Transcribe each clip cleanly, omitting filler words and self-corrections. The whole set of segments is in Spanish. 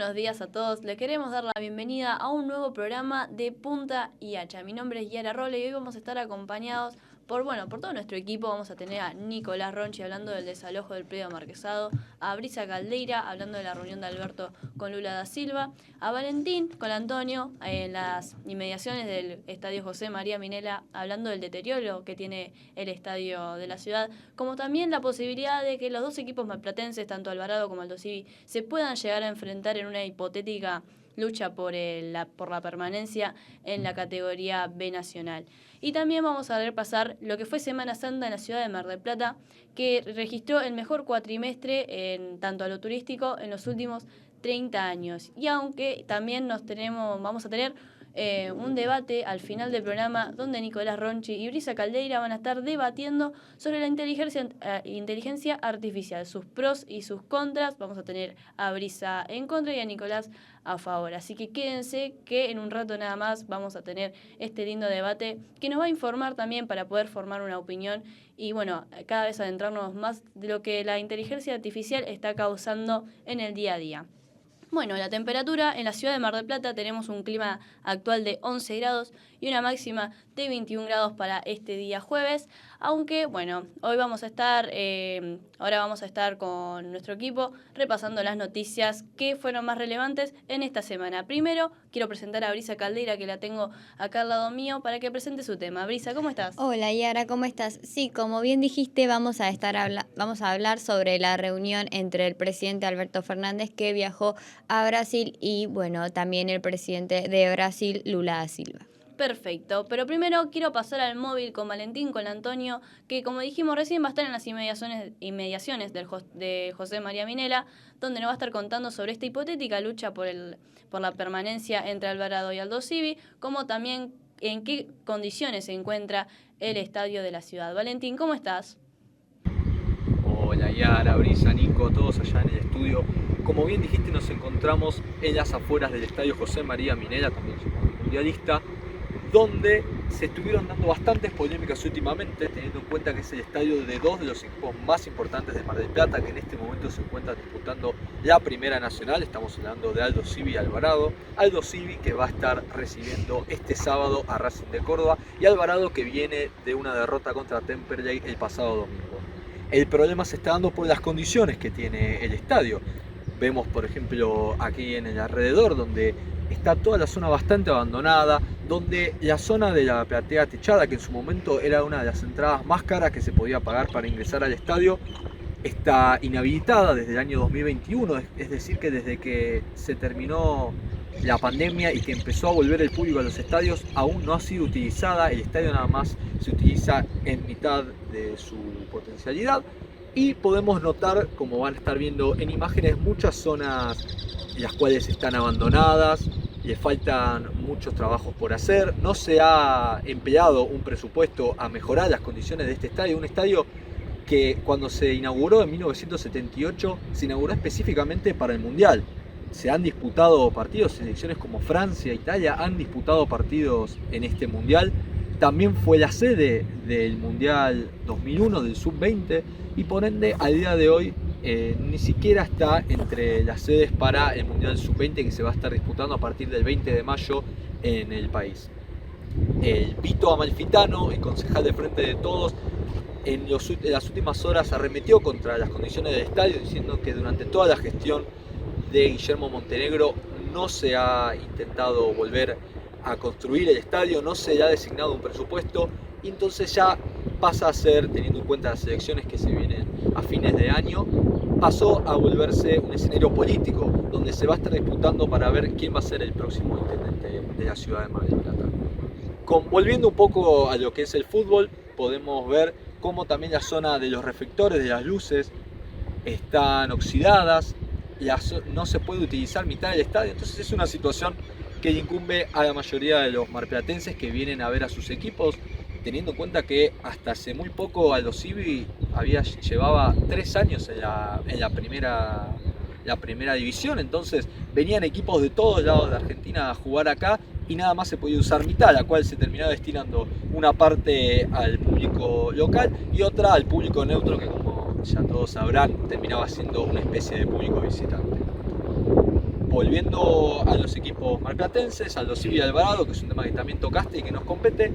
buenos días a todos. Les queremos dar la bienvenida a un nuevo programa de Punta y Hacha. Mi nombre es Yara Rolle y hoy vamos a estar acompañados por todo nuestro equipo. Vamos a tener a Nicolás Ronchi hablando del desalojo del predio Marquesado, a Brisa Caldeira hablando de la reunión de Alberto con Lula da Silva, a Valentín con Antonio en las inmediaciones del Estadio José María Minella hablando del deterioro que tiene el estadio de la ciudad, como también la posibilidad de que los dos equipos marplatenses, tanto Alvarado como Aldo Civi, se puedan llegar a enfrentar en una hipotética lucha por la permanencia en la categoría B nacional. Y también vamos a repasar lo que fue Semana Santa en la ciudad de Mar del Plata, que registró el mejor cuatrimestre en tanto a lo turístico en los últimos 30 años. Y aunque también vamos a tener un debate al final del programa donde Nicolás Ronchi y Brisa Caldeira van a estar debatiendo sobre la inteligencia artificial, sus pros y sus contras. Vamos a tener a Brisa en contra y a Nicolás a favor. Así que quédense que en un rato nada más vamos a tener este lindo debate que nos va a informar también para poder formar una opinión y bueno, cada vez adentrarnos más de lo que la inteligencia artificial está causando en el día a día. Bueno, la temperatura en la ciudad de Mar del Plata tenemos un clima actual de 11 grados y una máxima de 21 grados para este día jueves, aunque bueno, hoy ahora vamos a estar con nuestro equipo repasando las noticias que fueron más relevantes en esta semana. Primero, quiero presentar a Brisa Caldeira, que la tengo acá al lado mío, para que presente su tema. Brisa, ¿cómo estás? Hola Yara, ¿cómo estás? Sí, como bien dijiste, vamos a hablar sobre la reunión entre el presidente Alberto Fernández, que viajó a Brasil, y bueno, también el presidente de Brasil, Lula da Silva. Perfecto, pero primero quiero pasar al móvil con Valentín, con Antonio, que como dijimos recién va a estar en las inmediaciones de José María Minella, donde nos va a estar contando sobre esta hipotética lucha por la permanencia entre Alvarado y Aldo Civi, como también en qué condiciones se encuentra el estadio de la ciudad. Valentín, ¿cómo estás? Hola Yara, Brisa, Nico, todos allá en el estudio. Como bien dijiste, nos encontramos en las afueras del estadio José María Minella, también mundialista, donde se estuvieron dando bastantes polémicas últimamente, teniendo en cuenta que es el estadio de dos de los equipos más importantes de Mar del Plata, que en este momento se encuentran disputando la Primera Nacional. Estamos hablando de Aldo Civi y Alvarado. Aldo Civi, que va a estar recibiendo este sábado a Racing de Córdoba, y Alvarado, que viene de una derrota contra Temperley el pasado domingo. El problema se está dando por las condiciones que tiene el estadio. Vemos, por ejemplo, aquí en el alrededor, donde está toda la zona bastante abandonada, donde la zona de la platea techada, que en su momento era una de las entradas más caras que se podía pagar para ingresar al estadio, está inhabilitada desde el año 2021, es decir, que desde que se terminó la pandemia y que empezó a volver el público a los estadios, aún no ha sido utilizada. El estadio nada más se utiliza en mitad de su potencialidad, y podemos notar, como van a estar viendo en imágenes, muchas zonas las cuales están abandonadas, le faltan muchos trabajos por hacer, no se ha empleado un presupuesto a mejorar las condiciones de este estadio, un estadio que cuando se inauguró en 1978 se inauguró específicamente para el Mundial. Se han disputado partidos, selecciones como Francia, Italia han disputado partidos en este Mundial. También fue la sede del Mundial 2001 del Sub-20 y por ende al día de hoy ni siquiera está entre las sedes para el Mundial Sub-20 que se va a estar disputando a partir del 20 de mayo en el país. El Pito Amalfitano, el concejal de Frente de Todos, en las últimas horas arremetió contra las condiciones del estadio, diciendo que durante toda la gestión de Guillermo Montenegro no se ha intentado volver a construir el estadio, no se le ha designado un presupuesto, y entonces ya pasa a ser, teniendo en cuenta las elecciones que se vienen a fines de año, pasó a volverse un escenario político, donde se va a estar disputando para ver quién va a ser el próximo intendente de la ciudad de Mar del Plata. Volviendo un poco a lo que es el fútbol, podemos ver cómo también la zona de los reflectores de las luces están oxidadas, no se puede utilizar mitad del estadio, entonces es una situación que incumbe a la mayoría de los marplatenses que vienen a ver a sus equipos, teniendo en cuenta que hasta hace muy poco Aldo Civi llevaba 3 años en la primera división, entonces venían equipos de todos lados de Argentina a jugar acá y nada más se podía usar mitad, la cual se terminaba destinando una parte al público local y otra al público neutro, que como ya todos sabrán terminaba siendo una especie de público visitante. volviendo a los equipos marplatenses, Aldo Civi y Alvarado, que es un tema que también tocaste y que nos compete,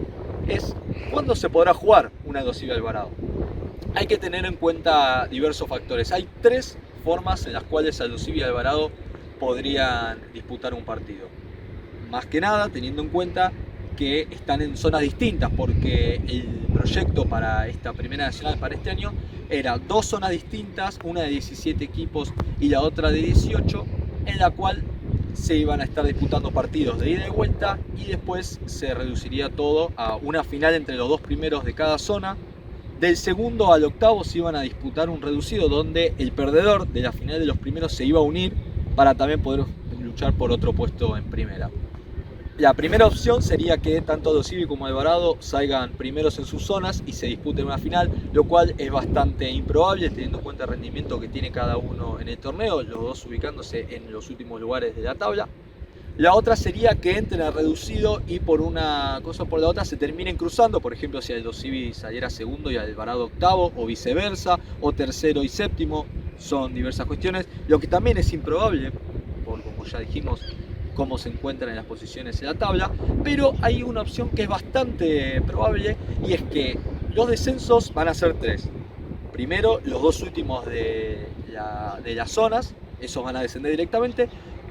es ¿cuándo se podrá jugar un Aldo Civi Alvarado? Hay que tener en cuenta diversos factores. Hay 3 formas en las cuales Aldo Civi y Alvarado podrían disputar un partido. Más que nada teniendo en cuenta que están en zonas distintas, porque el proyecto para esta primera nacional para este año era 2 zonas distintas, una de 17 equipos y la otra de 18, en la cual se iban a estar disputando partidos de ida y vuelta y después se reduciría todo a una final entre los 2 primeros de cada zona. Del segundo al octavo se iban a disputar un reducido donde el perdedor de la final de los primeros se iba a unir para también poder luchar por otro puesto en primera. La primera opción sería que tanto Aldo Civi como Alvarado salgan primeros en sus zonas y se disputen una final, lo cual es bastante improbable teniendo en cuenta el rendimiento que tiene cada uno en el torneo, los dos ubicándose en los últimos lugares de la tabla. La otra sería que entren al reducido y por una cosa o por la otra se terminen cruzando, por ejemplo si Aldo Civi saliera segundo y Alvarado octavo, o viceversa, o tercero y séptimo, son diversas cuestiones, lo que también es improbable, por como ya dijimos, cómo se encuentran en las posiciones en la tabla, pero hay una opción que es bastante probable y es que los descensos van a ser 3. Primero, los 2 últimos de las zonas, esos van a descender directamente,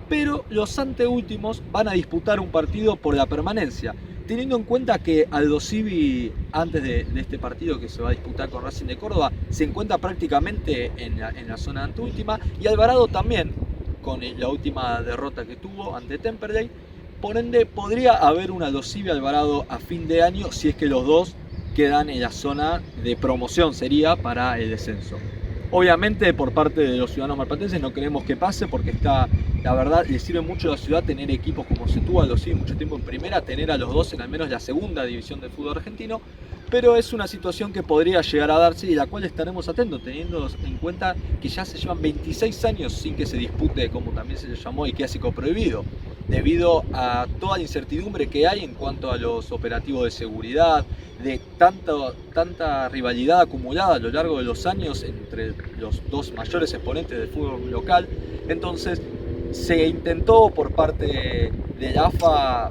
pero los anteúltimos van a disputar un partido por la permanencia. Teniendo en cuenta que Aldo Civi, antes de este partido que se va a disputar con Racing de Córdoba, se encuentra prácticamente en la zona anteúltima, y Alvarado también, con la última derrota que tuvo ante Temperley. Por ende, podría haber un Aldo Civi Alvarado a fin de año si es que los dos quedan en la zona de promoción, sería para el descenso. Obviamente, por parte de los ciudadanos marplatenses no queremos que pase porque la verdad, le sirve mucho a la ciudad tener equipos como se tuvo Aldo Civi mucho tiempo en primera, tener a los dos en al menos la segunda división del fútbol argentino, pero es una situación que podría llegar a darse y la cual estaremos atentos, teniendo en cuenta que ya se llevan 26 años sin que se dispute, como también se le llamó, el clásico prohibido, debido a toda la incertidumbre que hay en cuanto a los operativos de seguridad, de tanta rivalidad acumulada a lo largo de los años entre los 2 mayores exponentes del fútbol local. Entonces se intentó por parte de la AFA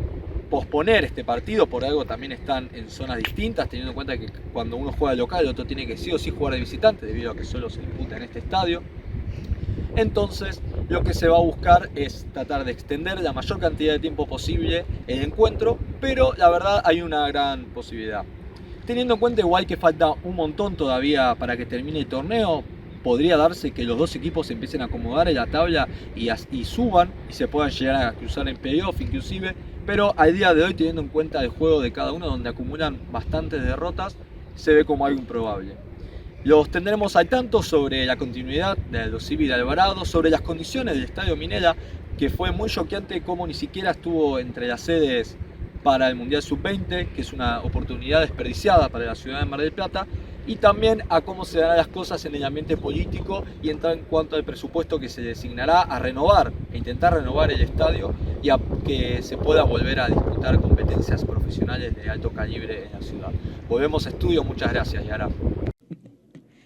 posponer este partido, por algo también están en zonas distintas, teniendo en cuenta que cuando uno juega de local el otro tiene que sí o sí jugar de visitante, debido a que solo se disputa en este estadio. Entonces lo que se va a buscar es tratar de extender la mayor cantidad de tiempo posible el encuentro, pero la verdad hay una gran posibilidad. Teniendo en cuenta igual que falta un montón todavía para que termine el torneo, podría darse que los 2 equipos se empiecen a acomodar en la tabla y suban y se puedan llegar a cruzar en playoff inclusive, pero al día de hoy, teniendo en cuenta el juego de cada uno donde acumulan bastantes derrotas, se ve como algo improbable. Los tendremos al tanto sobre la continuidad de Aldo Civi y de Alvarado, sobre las condiciones del Estadio Minela, que fue muy choqueante como ni siquiera estuvo entre las sedes para el Mundial Sub-20, que es una oportunidad desperdiciada para la ciudad de Mar del Plata, y también a cómo se darán las cosas en el ambiente político y en cuanto al presupuesto que se designará a renovar, e intentar renovar el estadio y a que se pueda volver a disputar competencias profesionales de alto calibre en la ciudad. Volvemos a estudio, muchas gracias, Yara.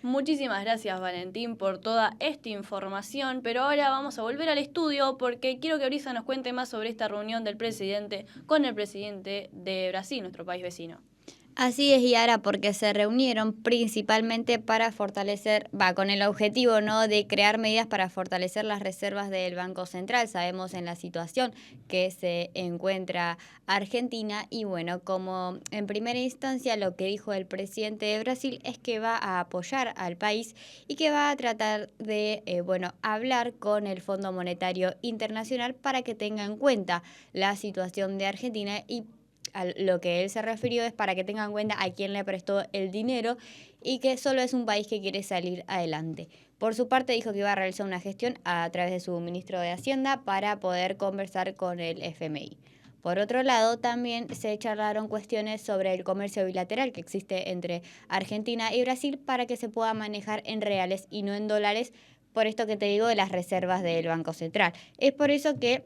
Muchísimas gracias, Valentín, por toda esta información, pero ahora vamos a volver al estudio porque quiero que Brisa nos cuente más sobre esta reunión del presidente con el presidente de Brasil, nuestro país vecino. Así es, Yara, porque se reunieron principalmente para fortalecer, con el objetivo, ¿no?, de crear medidas para fortalecer las reservas del Banco Central. Sabemos en la situación que se encuentra Argentina y bueno, como en primera instancia lo que dijo el presidente de Brasil es que va a apoyar al país y que va a tratar de, hablar con el Fondo Monetario Internacional para que tenga en cuenta la situación de Argentina y a lo que él se refirió es para que tengan en cuenta a quién le prestó el dinero y que solo es un país que quiere salir adelante. Por su parte dijo que iba a realizar una gestión a través de su ministro de Hacienda para poder conversar con el FMI. Por otro lado, también se charlaron cuestiones sobre el comercio bilateral que existe entre Argentina y Brasil para que se pueda manejar en reales y no en dólares, por esto que te digo de las reservas del Banco Central. Es por eso que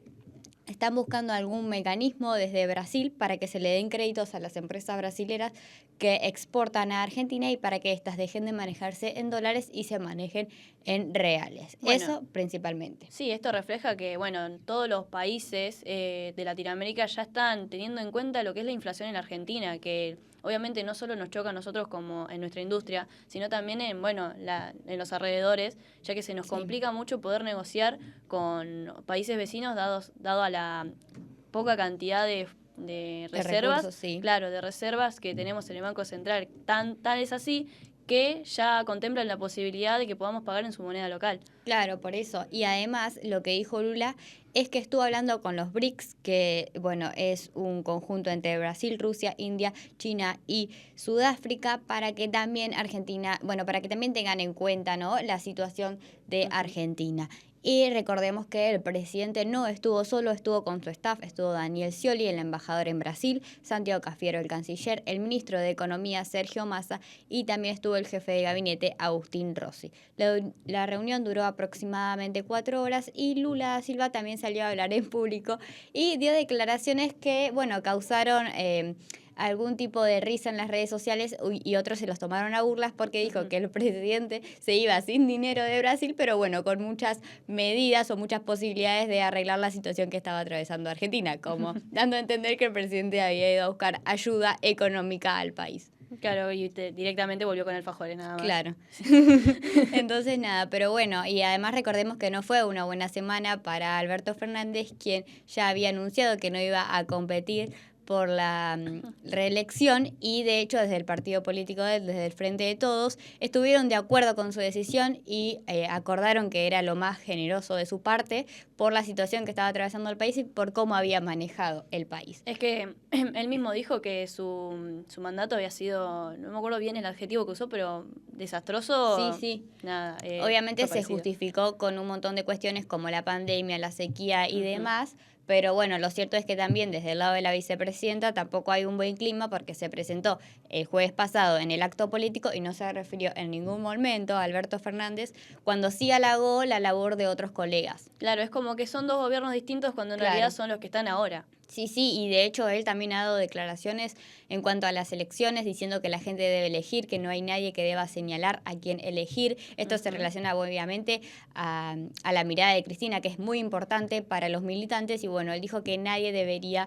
están buscando algún mecanismo desde Brasil para que se le den créditos a las empresas brasileras que exportan a Argentina y para que éstas dejen de manejarse en dólares y se manejen en reales. Bueno, eso principalmente. Sí, esto refleja que, bueno, todos los países de Latinoamérica ya están teniendo en cuenta lo que es la inflación en la Argentina, que obviamente no solo nos choca a nosotros como en nuestra industria, sino también en, bueno, en los alrededores, ya que se nos complica mucho poder negociar con países vecinos dado a la poca cantidad de reservas, recursos, sí. claro, de reservas que tenemos en el Banco Central. Tal es así que ya contemplan la posibilidad de que podamos pagar en su moneda local. Claro, por eso. Y además, lo que dijo Lula es que estuvo hablando con los BRICS, que bueno, es un conjunto entre Brasil, Rusia, India, China y Sudáfrica, para que también para que también tengan en cuenta, ¿no?, la situación de Argentina. Y recordemos que el presidente no estuvo solo, estuvo con su staff, estuvo Daniel Scioli, el embajador en Brasil, Santiago Cafiero, el canciller, el ministro de Economía, Sergio Massa, y también estuvo el jefe de gabinete, Agustín Rossi. La reunión duró aproximadamente 4 horas y Lula da Silva también salió a hablar en público y dio declaraciones que, bueno, causaron algún tipo de risa en las redes sociales y otros se los tomaron a burlas porque dijo que el presidente se iba sin dinero de Brasil, pero bueno, con muchas medidas o muchas posibilidades de arreglar la situación que estaba atravesando Argentina, como dando a entender que el presidente había ido a buscar ayuda económica al país. Claro, y directamente volvió con alfajores nada más. Claro. Entonces nada, pero bueno, y además recordemos que no fue una buena semana para Alberto Fernández, quien ya había anunciado que no iba a competir por la reelección y de hecho desde el partido político, desde el Frente de Todos, estuvieron de acuerdo con su decisión y acordaron que era lo más generoso de su parte por la situación que estaba atravesando el país y por cómo había manejado el país. Es que él mismo dijo que su mandato había sido, no me acuerdo bien el adjetivo que usó, pero desastroso. Sí. Nada, obviamente se justificó con un montón de cuestiones como la pandemia, la sequía y demás. Pero bueno, lo cierto es que también desde el lado de la vicepresidenta tampoco hay un buen clima porque se presentó el jueves pasado en el acto político y no se refirió en ningún momento a Alberto Fernández, cuando sí halagó la labor de otros colegas. Claro, es como que son dos gobiernos distintos cuando en realidad son los que están ahora. Sí, y de hecho él también ha dado declaraciones en cuanto a las elecciones, diciendo que la gente debe elegir, que no hay nadie que deba señalar a quién elegir. Esto se relaciona obviamente a la mirada de Cristina, que es muy importante para los militantes, y bueno, él dijo que nadie debería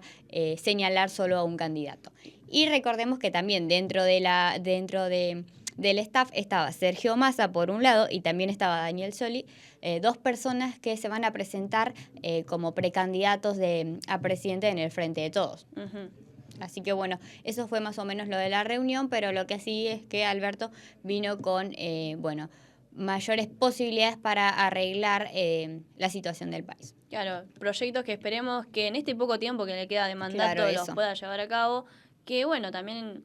señalar solo a un candidato. Y recordemos que también dentro del staff estaba Sergio Massa por un lado y también estaba Daniel Scioli, dos personas que se van a presentar como precandidatos a presidente en el Frente de Todos. Así que bueno, eso fue más o menos lo de la reunión, pero lo que sí es que Alberto vino con mayores posibilidades para arreglar la situación del país. Claro, proyectos que esperemos que en este poco tiempo que le queda de mandato los pueda llevar a cabo, que bueno, también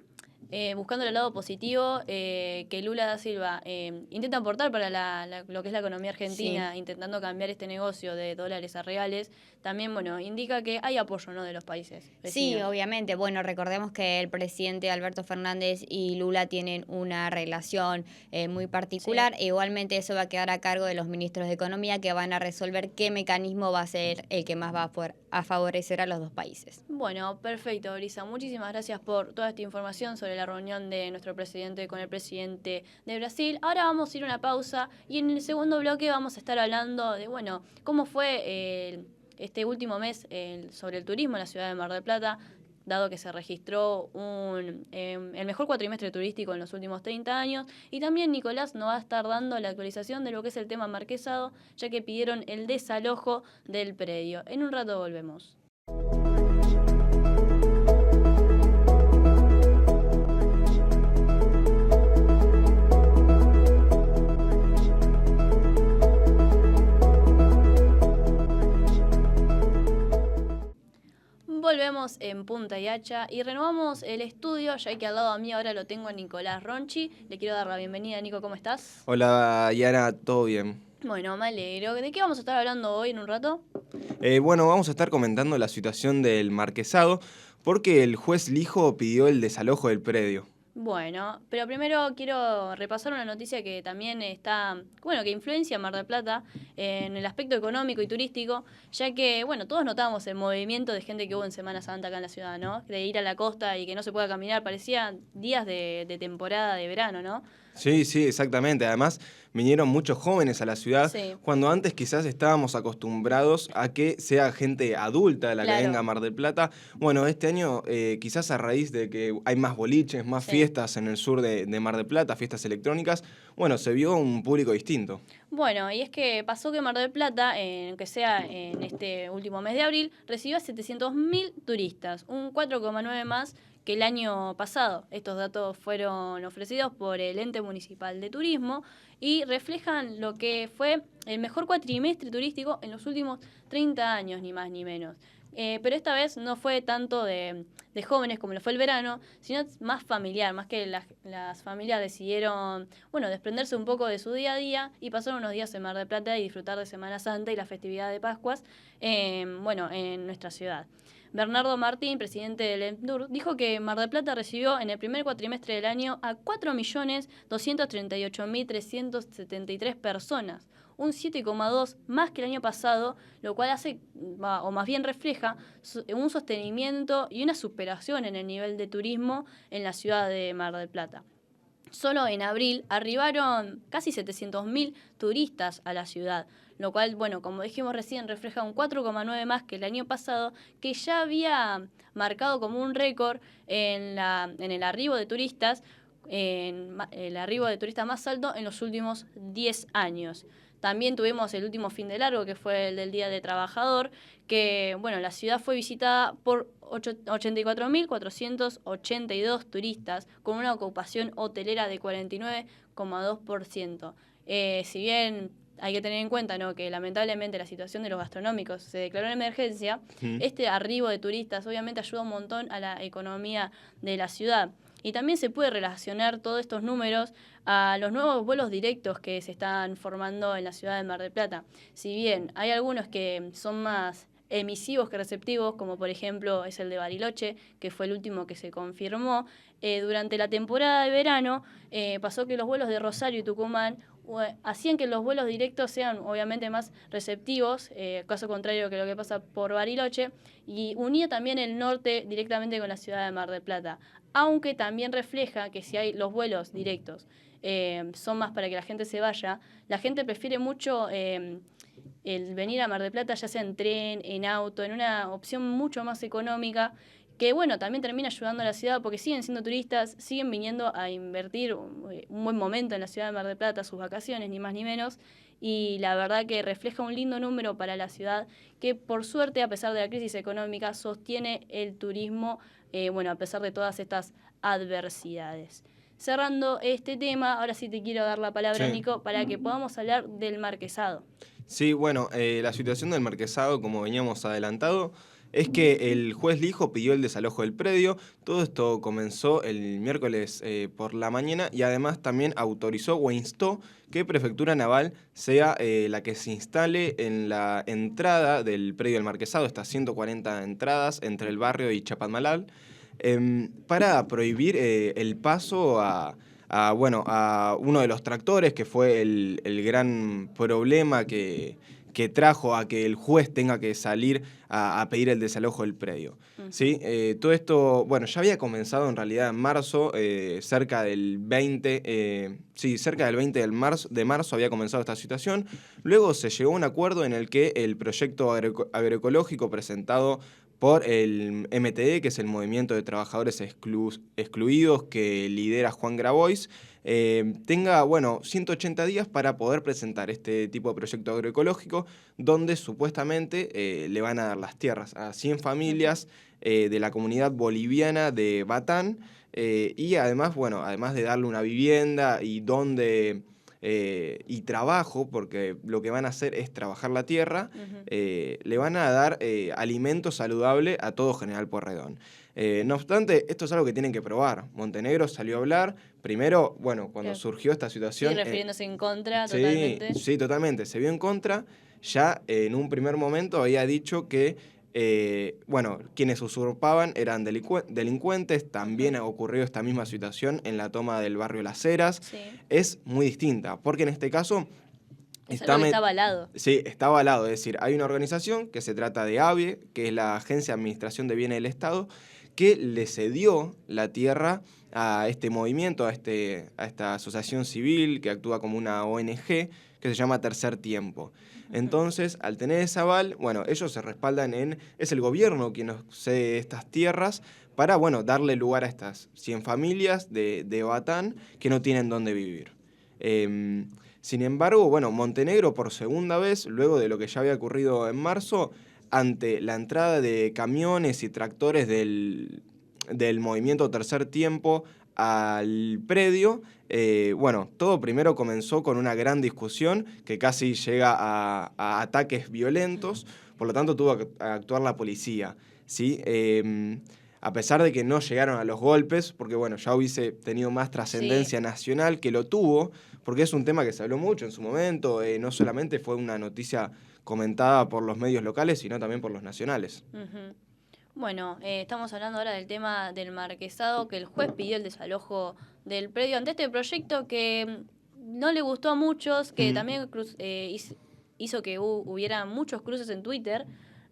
buscando el lado positivo, que Lula da Silva intenta aportar para lo que es la economía argentina, intentando cambiar este negocio de dólares a reales, también, bueno, indica que hay apoyo, ¿no?, de los países vecinos. Sí, obviamente. Bueno, recordemos que el presidente Alberto Fernández y Lula tienen una relación muy particular. E igualmente eso va a quedar a cargo de los ministros de Economía, que van a resolver qué mecanismo va a ser el que más va a favorecer a los dos países. Bueno, perfecto, Brisa. Muchísimas gracias por toda esta información sobre la reunión de nuestro presidente con el presidente de Brasil. Ahora vamos a ir a una pausa y en el segundo bloque vamos a estar hablando de, bueno, cómo fue este último mes sobre el turismo en la ciudad de Mar del Plata, dado que se registró el mejor cuatrimestre turístico en los últimos 30 años. Y también Nicolás nos va a estar dando la actualización de lo que es el tema marquesado, ya que pidieron el desalojo del predio. En un rato volvemos. Volvemos en Punta y Hacha y renovamos el estudio, ya que al lado a mí ahora lo tengo a Nicolás Ronchi. Le quiero dar la bienvenida. Nico, ¿cómo estás? Hola, Yara, ¿todo bien? Bueno, me alegro. ¿De qué vamos a estar hablando hoy en un rato? Bueno, vamos a estar comentando la situación del marquesado porque el juez Lijo pidió el desalojo del predio. Bueno, pero primero quiero repasar una noticia que también está, bueno, que influencia a Mar del Plata en el aspecto económico y turístico, ya que, bueno, todos notamos el movimiento de gente que hubo en Semana Santa acá en la ciudad, ¿no? De ir a la costa y que no se pueda caminar, parecían días de temporada de verano, ¿no? Sí, sí, exactamente. Además, vinieron muchos jóvenes a la ciudad, Sí, cuando antes quizás estábamos acostumbrados a que sea gente adulta la que venga a claro, Mar del Plata. Bueno, este año, quizás a raíz de que hay más boliches, más sí. fiestas en el sur de Mar del Plata, fiestas electrónicas, bueno, se vio un público distinto. Bueno, y es que pasó que Mar del Plata, que sea en este último mes de abril, recibió a 700.000 turistas, un 4,9 más que el año pasado. Estos datos fueron ofrecidos por el Ente Municipal de Turismo y reflejan lo que fue el mejor cuatrimestre turístico en los últimos 30 años, ni más ni menos. Pero esta vez no fue tanto de jóvenes como lo fue el verano, sino más familiar, más que las familias decidieron, bueno, desprenderse un poco de su día a día y pasar unos días en Mar del Plata y disfrutar de Semana Santa y la festividad de Pascuas, bueno, en nuestra ciudad. Bernardo Martín, presidente del ENDUR, dijo que Mar del Plata recibió en el primer cuatrimestre del año a 4.238.373 personas, un 7,2 más que el año pasado, lo cual hace, o más bien refleja, un sostenimiento y una superación en el nivel de turismo en la ciudad de Mar del Plata. Solo en abril arribaron casi 700.000 turistas a la ciudad, lo cual, bueno, como dijimos recién, refleja un 4,9 más que el año pasado, que ya había marcado como un récord en el arribo de turistas, el arribo de turistas más alto en los últimos 10 años. También tuvimos el último fin de largo, que fue el del Día del Trabajador, que, bueno, la ciudad fue visitada por 84.482 turistas, con una ocupación hotelera de 49,2%. Si bien hay que tener en cuenta, ¿no?, que lamentablemente la situación de los gastronómicos se declaró en emergencia, este arribo de turistas obviamente ayuda un montón a la economía de la ciudad. Y también se puede relacionar todos estos números a los nuevos vuelos directos que se están formando en la ciudad de Mar del Plata. Si bien hay algunos que son más emisivos que receptivos, como por ejemplo es el de Bariloche, que fue el último que se confirmó, durante la temporada de verano pasó que los vuelos de Rosario y Tucumán hacían que los vuelos directos sean obviamente más receptivos, caso contrario que lo que pasa por Bariloche, y unía también el norte directamente con la ciudad de Mar del Plata, aunque también refleja que si hay los vuelos directos son más para que la gente se vaya, la gente prefiere mucho el venir a Mar del Plata, ya sea en tren, en auto, en una opción mucho más económica, que bueno, también termina ayudando a la ciudad porque siguen siendo turistas, siguen viniendo a invertir un buen momento en la ciudad de Mar del Plata, sus vacaciones, ni más ni menos, y la verdad que refleja un lindo número para la ciudad que por suerte, a pesar de la crisis económica, sostiene el turismo, bueno, a pesar de todas estas adversidades. Cerrando este tema, ahora sí te quiero dar la palabra, Sí. Nico, para que podamos hablar del marquesado. Sí, bueno, la situación del marquesado, como veníamos adelantado, es que el juez Lijo pidió el desalojo del predio. Todo esto comenzó el miércoles por la mañana y además también autorizó o instó que Prefectura Naval sea la que se instale en la entrada del predio del marquesado, estas 140 entradas entre el barrio y Chapadmalal, para prohibir el paso bueno, a uno de los tractores, que fue el gran problema que trajo a que el juez tenga que salir a pedir el desalojo del predio. ¿Sí? Todo esto, bueno, ya había comenzado en realidad en marzo, cerca del 20 de marzo había comenzado esta situación. Luego se llegó a un acuerdo en el que el proyecto agroecológico presentado por el MTE, que es el Movimiento de Trabajadores Excluidos, que lidera Juan Grabois, tenga, bueno, 180 días para poder presentar este tipo de proyecto agroecológico, donde supuestamente le van a dar las tierras a 100 familias de la comunidad boliviana de Batán, y además, bueno, además de darle una vivienda y y trabajo, porque lo que van a hacer es trabajar la tierra, le van a dar alimento saludable a todo General Pueyrredón. No obstante, esto es algo que tienen que probar. Montenegro salió a hablar, primero, bueno, cuando Claro. surgió esta situación... Sí, refiriéndose en contra, sí, totalmente. sí, totalmente, se vio en contra. Ya en un primer momento había dicho que bueno, quienes usurpaban eran delincuentes. También ocurrió esta misma situación en la toma del barrio Las Heras. Sí. Es muy distinta, porque en este caso Es algo que está avalado. Sí, está avalado. Es decir, hay una organización que se trata de AVIE, que es la Agencia de Administración de Bienes del Estado, que le cedió la tierra a este movimiento, a esta asociación civil que actúa como una ONG, que se llama Tercer Tiempo. Entonces, al tener ese aval, bueno, ellos se respaldan es el gobierno quien nos cede estas tierras para, bueno, darle lugar a estas 100 familias de Batán que no tienen dónde vivir. Sin embargo, bueno, Montenegro por segunda vez, luego de lo que ya había ocurrido en marzo, ante la entrada de camiones y tractores del movimiento Tercer Tiempo al predio, bueno, todo primero comenzó con una gran discusión que casi llega a ataques violentos, por lo tanto tuvo que actuar la policía, ¿sí? A pesar de que no llegaron a los golpes, porque bueno, ya hubiese tenido más trascendencia nacional, que lo tuvo, porque es un tema que se habló mucho en su momento, no solamente fue una noticia comentada por los medios locales, sino también por los nacionales. Uh-huh. Bueno, estamos hablando ahora del tema del marquesado, que el juez pidió el desalojo del predio ante este proyecto que no le gustó a muchos, que también hizo que hubiera muchos cruces en Twitter.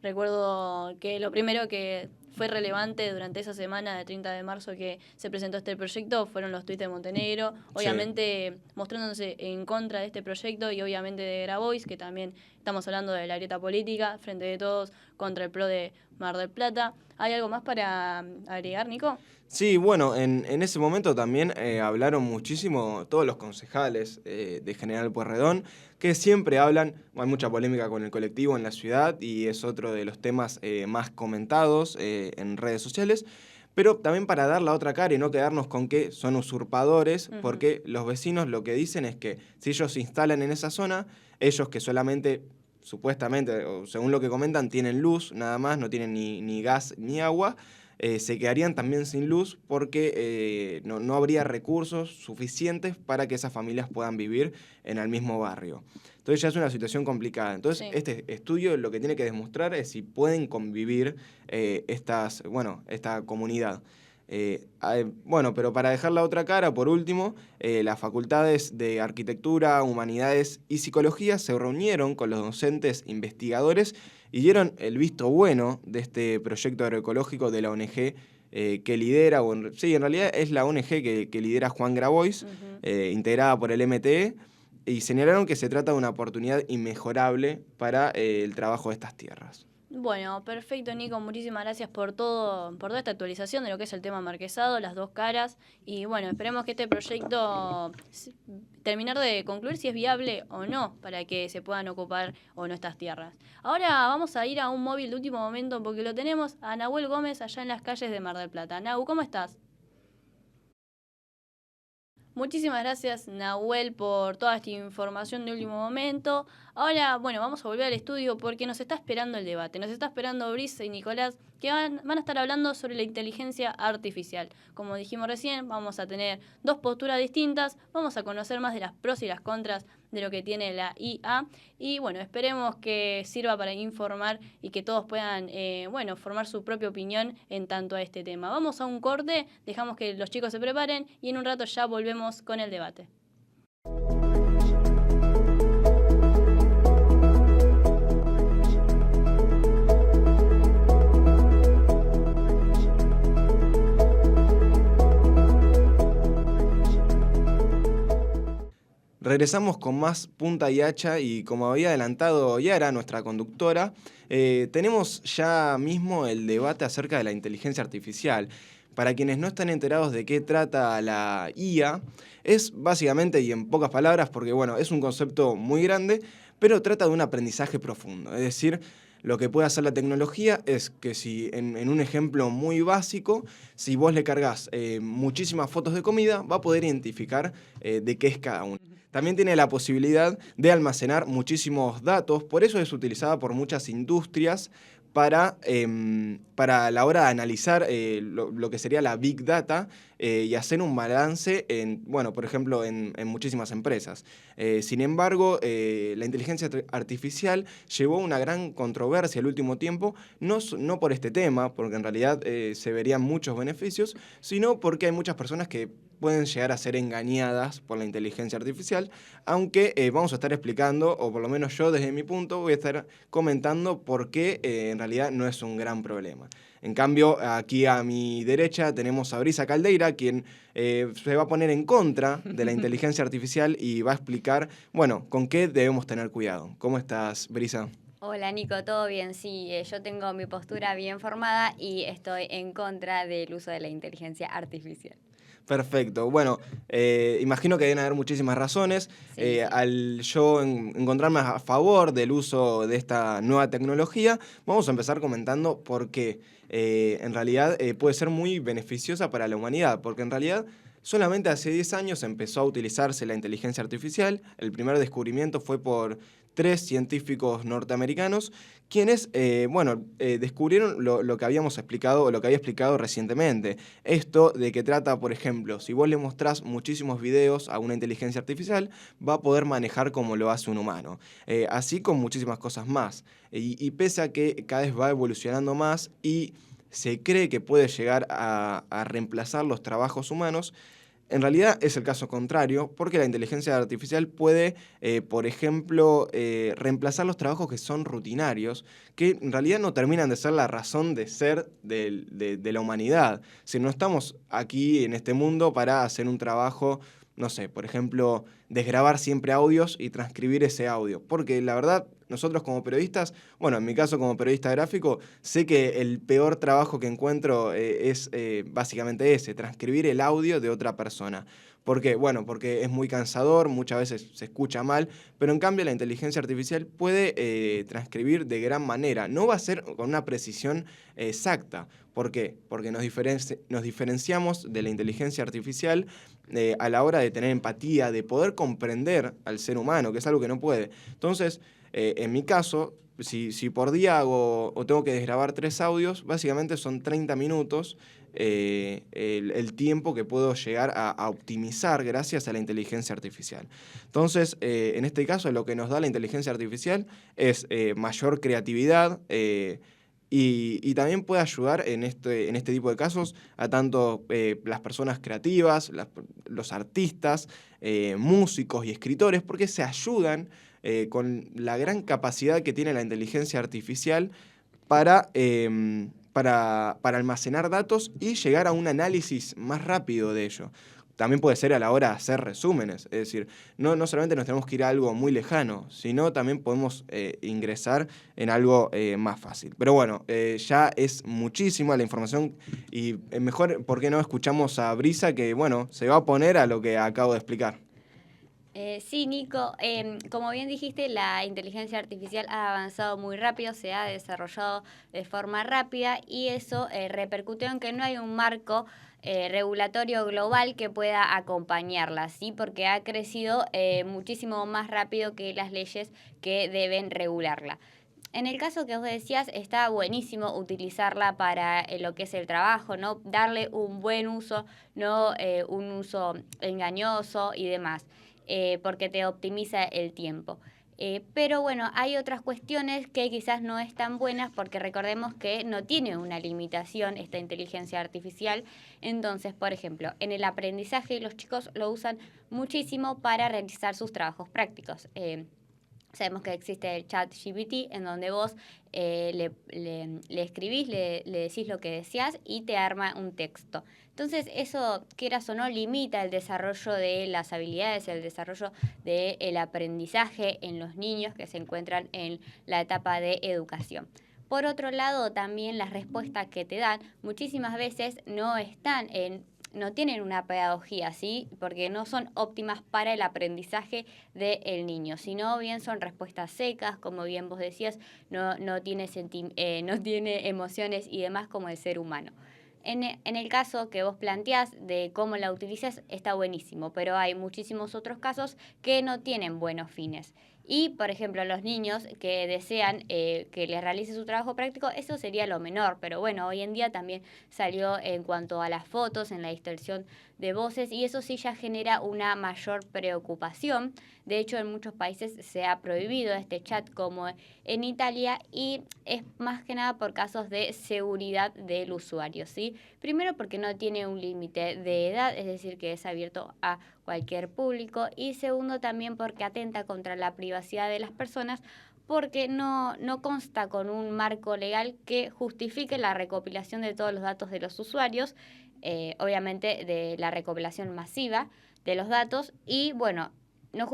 Recuerdo que lo primero que fue relevante durante esa semana de 30 de marzo que se presentó este proyecto fueron los tuits de Montenegro, obviamente mostrándose en contra de este proyecto, y obviamente de Grabois, que también estamos hablando de la grieta política, Frente de Todos contra el PRO de Mar del Plata. ¿Hay algo más para agregar, Nico? Sí, bueno, en ese momento también hablaron muchísimo todos los concejales de General Pueyrredón, que siempre hablan, hay mucha polémica con el colectivo en la ciudad y es otro de los temas más comentados en redes sociales, pero también para dar la otra cara y no quedarnos con que son usurpadores, porque los vecinos lo que dicen es que si ellos se instalan en esa zona, ellos que solamente, supuestamente, o según lo que comentan, tienen luz nada más, no tienen ni gas ni agua, se quedarían también sin luz porque no habría recursos suficientes para que esas familias puedan vivir en el mismo barrio. Entonces ya es una situación complicada. Entonces este estudio lo que tiene que demostrar es si pueden convivir esta comunidad. Bueno, pero para dejar la otra cara, por último, las facultades de Arquitectura, Humanidades y Psicología se reunieron con los docentes investigadores y dieron el visto bueno de este proyecto agroecológico de la ONG que lidera, en realidad es la ONG que lidera Juan Grabois, integrada por el MTE, y señalaron que se trata de una oportunidad inmejorable para el trabajo de estas tierras. Bueno, perfecto, Nico, muchísimas gracias por toda esta actualización de lo que es el tema marquesado, las dos caras, y bueno, esperemos que este proyecto terminar de concluir si es viable o no para que se puedan ocupar o no estas tierras. Ahora vamos a ir a un móvil de último momento porque lo tenemos a Nahuel Gómez allá en las calles de Mar del Plata. Nahu, ¿cómo estás? Muchísimas gracias, Nahuel, por toda esta información de último momento. Ahora, bueno, vamos a volver al estudio porque nos está esperando el debate. Nos está esperando Brisa y Nicolás, que van a estar hablando sobre la inteligencia artificial. Como dijimos recién, vamos a tener dos posturas distintas, vamos a conocer más de las pros y las contras de lo que tiene la IA. Y bueno, esperemos que sirva para informar y que todos puedan, formar su propia opinión en tanto a este tema. Vamos a un corte, dejamos que los chicos se preparen y en un rato ya volvemos con el debate. Regresamos con más Punta y Hacha y como había adelantado Yara, nuestra conductora, tenemos ya mismo el debate acerca de la inteligencia artificial. Para quienes no están enterados de qué trata la IA, es básicamente, y en pocas palabras, porque bueno, es un concepto muy grande, pero trata de un aprendizaje profundo. Es decir, lo que puede hacer la tecnología es que si, en un ejemplo muy básico, si vos le cargas muchísimas fotos de comida, va a poder identificar de qué es cada una. También tiene la posibilidad de almacenar muchísimos datos, por eso es utilizada por muchas industrias para la hora de analizar lo que sería la Big Data y hacer un balance, por ejemplo, en muchísimas empresas. Sin embargo, la inteligencia artificial llevó una gran controversia el último tiempo, no por este tema, porque en realidad se verían muchos beneficios, sino porque hay muchas personas que pueden llegar a ser engañadas por la inteligencia artificial, aunque vamos a estar explicando, o por lo menos yo desde mi punto voy a estar comentando por qué en realidad no es un gran problema. En cambio, aquí a mi derecha tenemos a Brisa Caldeira, quien se va a poner en contra de la inteligencia artificial y va a explicar, con qué debemos tener cuidado. ¿Cómo estás, Brisa? Hola Nico, ¿todo bien? Sí, yo tengo mi postura bien formada y estoy en contra del uso de la inteligencia artificial. Perfecto. Imagino que deben haber muchísimas razones. Sí. Al yo encontrarme a favor del uso de esta nueva tecnología, vamos a empezar comentando por qué en realidad puede ser muy beneficiosa para la humanidad, porque en realidad solamente hace 10 años empezó a utilizarse la inteligencia artificial. El primer descubrimiento fue por 3 científicos norteamericanos, quienes descubrieron lo que habíamos explicado, o lo que había explicado recientemente. Esto de que trata, por ejemplo, si vos le mostrás muchísimos videos a una inteligencia artificial, va a poder manejar como lo hace un humano. Así con muchísimas cosas más. Y pese a que cada vez va evolucionando más y se cree que puede llegar a reemplazar los trabajos humanos, en realidad es el caso contrario, porque la inteligencia artificial puede, por ejemplo, reemplazar los trabajos que son rutinarios, que en realidad no terminan de ser la razón de ser de la humanidad. Si no estamos aquí en este mundo para hacer un trabajo, no sé, por ejemplo, desgrabar siempre audios y transcribir ese audio. Porque la verdad, nosotros como periodistas, en mi caso como periodista gráfico, sé que el peor trabajo que encuentro es básicamente ese, transcribir el audio de otra persona. ¿Por qué? Porque es muy cansador, muchas veces se escucha mal, pero en cambio la inteligencia artificial puede transcribir de gran manera. No va a ser con una precisión exacta. ¿Por qué? Porque nos diferenciamos de la inteligencia artificial a la hora de tener empatía, de poder comprender al ser humano, que es algo que no puede. Entonces, en mi caso, si por día hago o tengo que desgrabar 3 audios, básicamente son 30 minutos el tiempo que puedo llegar a optimizar gracias a la inteligencia artificial. Entonces, en este caso, lo que nos da la inteligencia artificial es mayor creatividad y también puede ayudar en este tipo de casos a tanto las personas creativas, los artistas, músicos y escritores, porque se ayudan con la gran capacidad que tiene la inteligencia artificial para almacenar datos y llegar a un análisis más rápido de ello. También puede ser a la hora de hacer resúmenes, es decir, no solamente nos tenemos que ir a algo muy lejano, sino también podemos ingresar en algo más fácil. Pero ya es muchísima la información y mejor, ¿por qué no escuchamos a Brisa que, se va a poner a lo que acabo de explicar? Sí, Nico, como bien dijiste, la inteligencia artificial ha avanzado muy rápido, se ha desarrollado de forma rápida y eso repercutió en que no hay un marco regulatorio global que pueda acompañarla, ¿sí? Porque ha crecido muchísimo más rápido que las leyes que deben regularla. En el caso que vos decías, está buenísimo utilizarla para lo que es el trabajo, ¿no? Darle un buen uso, no un uso engañoso y demás. Porque te optimiza el tiempo. Pero hay otras cuestiones que quizás no están buenas porque recordemos que no tiene una limitación esta inteligencia artificial. Entonces, por ejemplo, en el aprendizaje los chicos lo usan muchísimo para realizar sus trabajos prácticos. Sabemos que existe el ChatGPT en donde vos le escribís, le decís lo que deseás y te arma un texto. Entonces eso, quieras o no, limita el desarrollo de las habilidades, el desarrollo del aprendizaje en los niños que se encuentran en la etapa de educación. Por otro lado, también las respuestas que te dan muchísimas veces no tienen una pedagogía, ¿sí? Porque no son óptimas para el aprendizaje del niño, sino bien son respuestas secas, como bien vos decías, no tiene emociones y demás como el ser humano. En el caso que vos planteás de cómo la utilizas, está buenísimo, pero hay muchísimos otros casos que no tienen buenos fines. Y, por ejemplo, los niños que desean que les realice su trabajo práctico, eso sería lo menor. Pero bueno, hoy en día también salió en cuanto a las fotos, en la distorsión de voces, y eso sí ya genera una mayor preocupación. De hecho, en muchos países se ha prohibido este chat, como en Italia, y es más que nada por casos de seguridad del usuario, ¿sí? Primero porque no tiene un límite de edad, es decir, que es abierto a cualquier público, y segundo también porque atenta contra la privacidad de las personas, porque no consta con un marco legal que justifique la recopilación de todos los datos de los usuarios, obviamente de la recopilación masiva de los datos, y bueno, no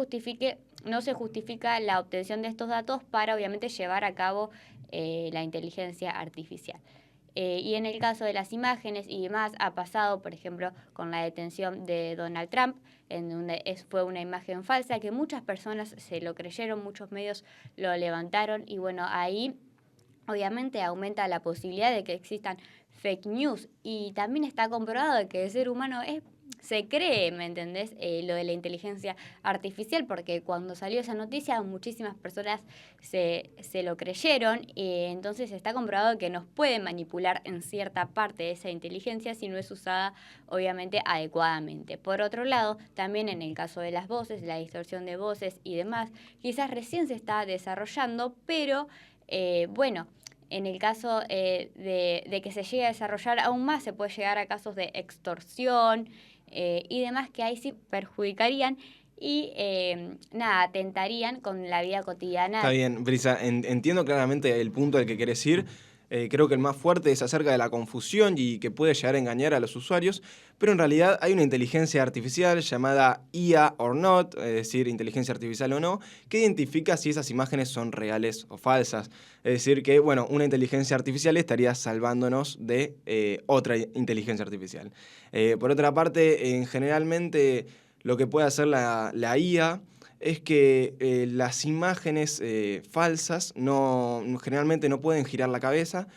se justifica la obtención de estos datos para obviamente llevar a cabo la inteligencia artificial. Y en el caso de las imágenes y demás, ha pasado, por ejemplo, con la detención de Donald Trump, en donde fue una imagen falsa que muchas personas se lo creyeron, muchos medios lo levantaron, y bueno, ahí obviamente aumenta la posibilidad de que existan fake news, y también está comprobado de que el ser humano se cree, ¿me entendés? Lo de la inteligencia artificial, porque cuando salió esa noticia muchísimas personas se lo creyeron, y entonces está comprobado que nos puede manipular en cierta parte de esa inteligencia si no es usada obviamente adecuadamente. Por otro lado, también en el caso de las voces, la distorsión de voces y demás, quizás recién se está desarrollando, pero bueno, en el caso de que se llegue a desarrollar aún más, se puede llegar a casos de extorsión y demás, que ahí sí perjudicarían y atentarían con la vida cotidiana. Está bien, Brisa, entiendo claramente el punto al que querés ir. Creo que el más fuerte es acerca de la confusión y que puede llegar a engañar a los usuarios, pero en realidad hay una inteligencia artificial llamada IA or not, es decir, inteligencia artificial o no, que identifica si esas imágenes son reales o falsas. Es decir, que bueno, una inteligencia artificial estaría salvándonos de otra inteligencia artificial. Por otra parte, generalmente lo que puede hacer la IA es que las imágenes falsas generalmente no pueden girar la cabeza.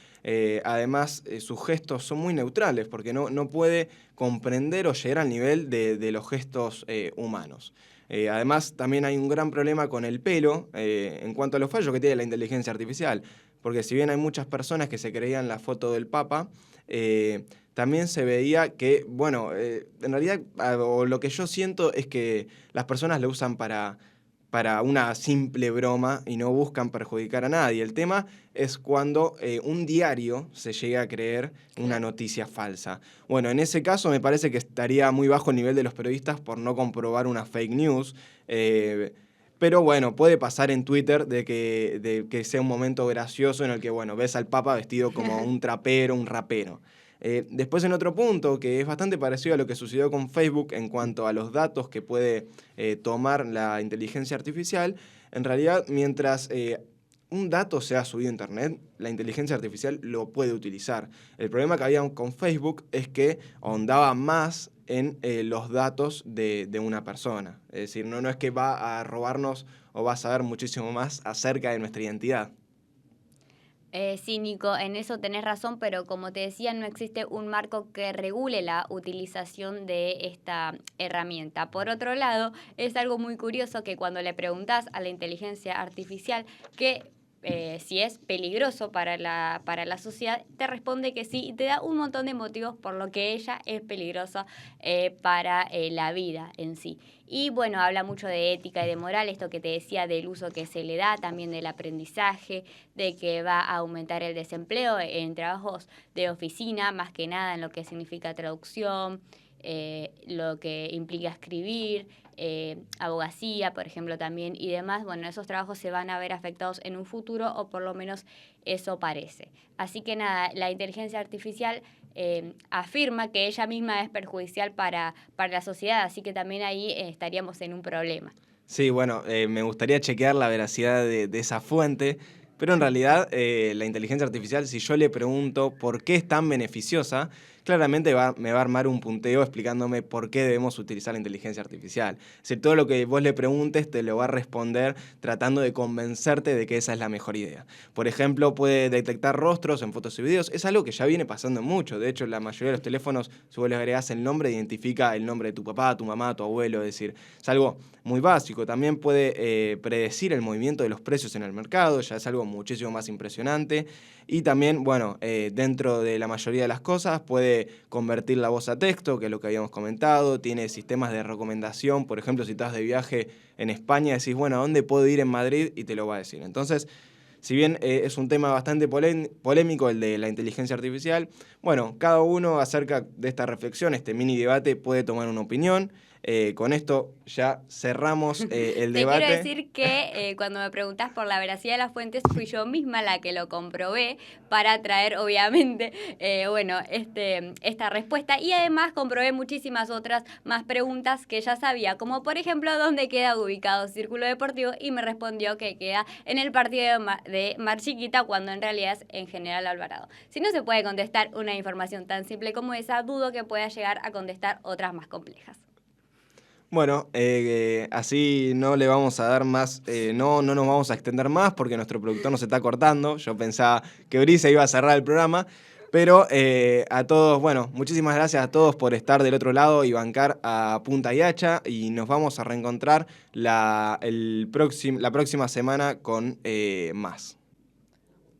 Además, sus gestos son muy neutrales porque no puede comprender o llegar al nivel de los gestos humanos. Además, también hay un gran problema con el pelo en cuanto a los fallos que tiene la inteligencia artificial. Porque si bien hay muchas personas que se creían la foto del Papa, también se veía que, bueno, en realidad o lo que yo siento es que las personas lo usan para una simple broma y no buscan perjudicar a nadie. El tema es cuando un diario se llega a creer una noticia falsa. Bueno, en ese caso me parece que estaría muy bajo el nivel de los periodistas por no comprobar una fake news. Pero bueno, puede pasar en Twitter de que sea un momento gracioso en el que, bueno, ves al Papa vestido como un trapero, un rapero. Después en otro punto, que es bastante parecido a lo que sucedió con Facebook en cuanto a los datos que puede tomar la inteligencia artificial, en realidad mientras un dato sea subido a Internet, la inteligencia artificial lo puede utilizar. El problema que había con Facebook es que ahondaba más en los datos de una persona. Es decir, no es que va a robarnos o va a saber muchísimo más acerca de nuestra identidad. Sí, Nico, en eso tenés razón, pero como te decía, no existe un marco que regule la utilización de esta herramienta. Por otro lado, es algo muy curioso que cuando le preguntás a la inteligencia artificial si es peligroso para la sociedad, te responde que sí y te da un montón de motivos por lo que ella es peligrosa para la vida en sí. Y bueno, habla mucho de ética y de moral, esto que te decía del uso que se le da, también del aprendizaje, de que va a aumentar el desempleo en trabajos de oficina, más que nada en lo que significa traducción, lo que implica escribir, abogacía, por ejemplo, también, y demás. Bueno, esos trabajos se van a ver afectados en un futuro, o por lo menos eso parece. Así que nada, la inteligencia artificial afirma que ella misma es perjudicial para la sociedad, así que también ahí estaríamos en un problema. Sí, bueno, me gustaría chequear la veracidad de esa fuente, pero en realidad la inteligencia artificial, si yo le pregunto por qué es tan beneficiosa, claramente me va a armar un punteo explicándome por qué debemos utilizar la inteligencia artificial. Es decir, todo lo que vos le preguntes te lo va a responder tratando de convencerte de que esa es la mejor idea. Por ejemplo, puede detectar rostros en fotos y videos. Es algo que ya viene pasando mucho. De hecho, la mayoría de los teléfonos, si vos le agregás el nombre, identifica el nombre de tu papá, tu mamá, tu abuelo. Es decir, es algo muy básico. También puede predecir el movimiento de los precios en el mercado. Ya es algo muchísimo más impresionante. Y también, bueno, dentro de la mayoría de las cosas, puede convertir la voz a texto, que es lo que habíamos comentado. Tiene sistemas de recomendación. Por ejemplo, si estás de viaje en España, decís, bueno, ¿a dónde puedo ir en Madrid? Y te lo va a decir. Entonces, si bien es un tema bastante polémico el de la inteligencia artificial, bueno, cada uno acerca de esta reflexión, este mini debate, puede tomar una opinión. Con esto ya cerramos el debate. Te quiero decir que cuando me preguntás por la veracidad de las fuentes, fui yo misma la que lo comprobé para traer, obviamente, esta respuesta. Y además comprobé muchísimas otras más preguntas que ya sabía, como por ejemplo, ¿dónde queda ubicado Círculo Deportivo? Y me respondió que queda en el partido de Mar Chiquita, cuando en realidad es en General Alvarado. Si no se puede contestar una información tan simple como esa, dudo que pueda llegar a contestar otras más complejas. Bueno, así no le vamos a dar más, no nos vamos a extender más porque nuestro productor nos está cortando. Yo pensaba que Brisa iba a cerrar el programa, pero a todos, bueno, muchísimas gracias a todos por estar del otro lado y bancar a Punta y Hacha, y nos vamos a reencontrar la próxima semana con más.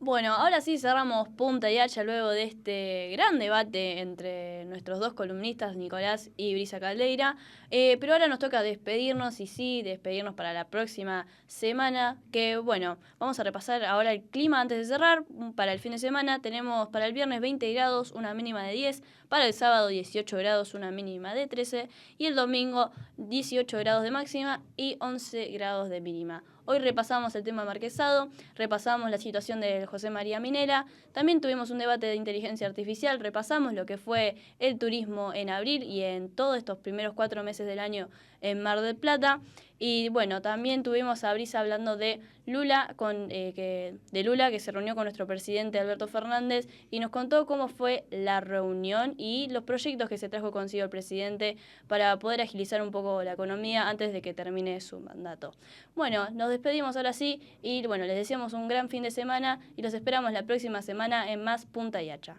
Bueno, ahora sí cerramos Punta y Hacha luego de este gran debate entre nuestros dos columnistas, Nicolás y Brisa Caldeira. Pero ahora nos toca despedirnos, y sí, despedirnos para la próxima semana. Que bueno, vamos a repasar ahora el clima antes de cerrar. Para el fin de semana tenemos para el viernes 20 grados, una mínima de 10. Para el sábado 18 grados, una mínima de 13. Y el domingo 18 grados de máxima y 11 grados de mínima. Hoy repasamos el tema marquesado, repasamos la situación de José María Minera, también tuvimos un debate de inteligencia artificial, repasamos lo que fue el turismo en abril y en todos estos primeros 4 meses del año en Mar del Plata. Y bueno, también tuvimos a Brisa hablando de Lula, que se reunió con nuestro presidente Alberto Fernández y nos contó cómo fue la reunión y los proyectos que se trajo consigo el presidente para poder agilizar un poco la economía antes de que termine su mandato. Bueno, nos despedimos ahora sí y bueno, les deseamos un gran fin de semana y los esperamos la próxima semana en más Punta y Hacha.